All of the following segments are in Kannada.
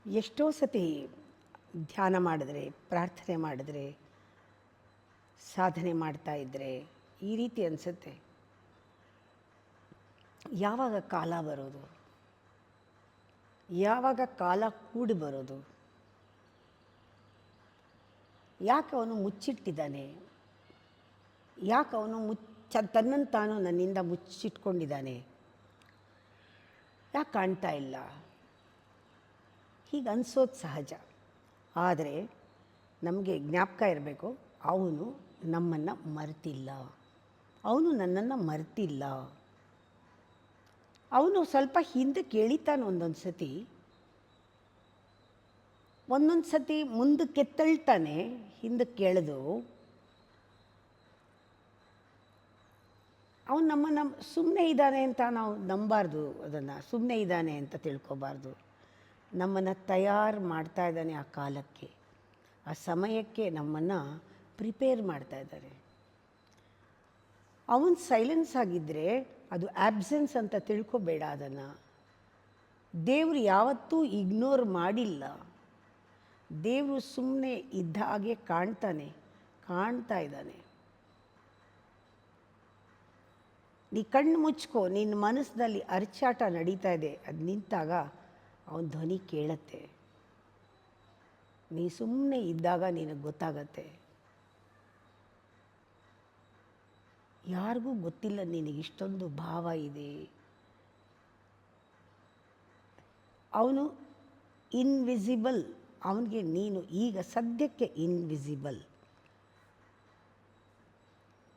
ಎಷ್ಟೋ ಸತಿ ಧ್ಯಾನ ಮಾಡಿದ್ರೆ, ಪ್ರಾರ್ಥನೆ ಮಾಡಿದ್ರೆ, ಸಾಧನೆ ಮಾಡ್ತಾ ಇದ್ದರೆ ಈ ರೀತಿ ಅನಿಸುತ್ತೆ, ಯಾವಾಗ ಕಾಲ ಬರೋದು, ಯಾವಾಗ ಕಾಲ ಕೂಡಿ ಬರೋದು, ಯಾಕೆ ಅವನು ಮುಚ್ಚಿಟ್ಟಿದ್ದಾನೆ, ಯಾಕೆ ಅವನು ತನ್ನನ್ನು ತಾನು ನನ್ನಿಂದ ಮುಚ್ಚಿಟ್ಕೊಂಡಿದ್ದಾನೆ, ಯಾಕೆ ಕಾಣ್ತಾ ಇಲ್ಲ, ಹೀಗೆ ಅನಿಸೋದು ಸಹಜ. ಆದರೆ ನಮಗೆ ಜ್ಞಾಪಕ ಇರಬೇಕು, ಅವನು ನಮ್ಮನ್ನು ಮರೆತಿಲ್ಲ, ಅವನು ನನ್ನನ್ನು ಮರೆತಿಲ್ಲ. ಅವನು ಸ್ವಲ್ಪ ಹಿಂದಕ್ಕೆ ಎಳಿತಾನೆ, ಒಂದೊಂದು ಸತಿ ಮುಂದಕ್ಕೆ ತಳ್ತಾನೆ, ಹಿಂದಕ್ಕೆ ಎಳೆದು ಅವನು ನಮ್ಮನ್ನು ಸುಮ್ಮನೆ ಇದ್ದಾನೆ ಅಂತ ನಾವು ನಂಬಾರ್ದು, ಅದನ್ನು ಸುಮ್ಮನೆ ಇದ್ದಾನೆ ಅಂತ ತಿಳ್ಕೊಬಾರ್ದು. ನಮ್ಮನ್ನು ತಯಾರು ಮಾಡ್ತಾ ಇದ್ದಾನೆ, ಆ ಕಾಲಕ್ಕೆ, ಆ ಸಮಯಕ್ಕೆ ನಮ್ಮನ್ನು ಪ್ರಿಪೇರ್ ಮಾಡ್ತಾ ಇದ್ದಾರೆ. ಅವನು ಸೈಲೆನ್ಸ್ ಆಗಿದ್ದರೆ ಅದು ಆಬ್ಸೆನ್ಸ್ ಅಂತ ತಿಳ್ಕೊಬೇಡ. ಅದನ್ನು ದೇವರು ಯಾವತ್ತೂ ಇಗ್ನೋರ್ ಮಾಡಿಲ್ಲ. ದೇವರು ಸುಮ್ಮನೆ ಇದ್ದ ಹಾಗೆ ಕಾಣ್ತಾ ಇದ್ದಾನೆ. ನೀ ಕಣ್ಣು ಮುಚ್ಕೋ, ನಿನ್ನ ಮನಸ್ಸಿನಲ್ಲಿ ಅರಚಾಟ ನಡೀತಾ ಇದೆ, ಅದು ನಿಂತಾಗ ಅವನ ಧ್ವನಿ ಕೇಳತ್ತೆ. ನೀ ಸುಮ್ಮನೆ ಇದ್ದಾಗ ನಿನಗೆ ಗೊತ್ತಾಗತ್ತೆ. ಯಾರಿಗೂ ಗೊತ್ತಿಲ್ಲ ನಿನಗಿಷ್ಟೊಂದು ಭಾವ ಇದೆ. ಅವನು ಇನ್ವಿಸಿಬಲ್, ಅವನಿಗೆ ನೀನು ಈಗ ಸದ್ಯಕ್ಕೆ ಇನ್ವಿಸಿಬಲ್.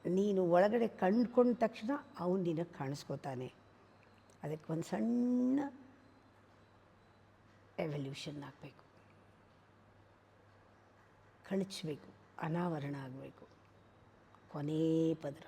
ನೀನು ಒಳಗಡೆ ಕಂಡುಕೊಂಡ ತಕ್ಷಣ ಅವನು ನಿನಗೆ ಕಾಣಿಸ್ಕೋತಾನೆ. ಅದಕ್ಕೆ ಒಂದು ಸಣ್ಣ ಎವಲ್ಯೂಷನ್ ಆಗಬೇಕು, ಕಳಚಬೇಕು, ಅನಾವರಣ ಆಗಬೇಕು. ಕೊನೇ ಪದರ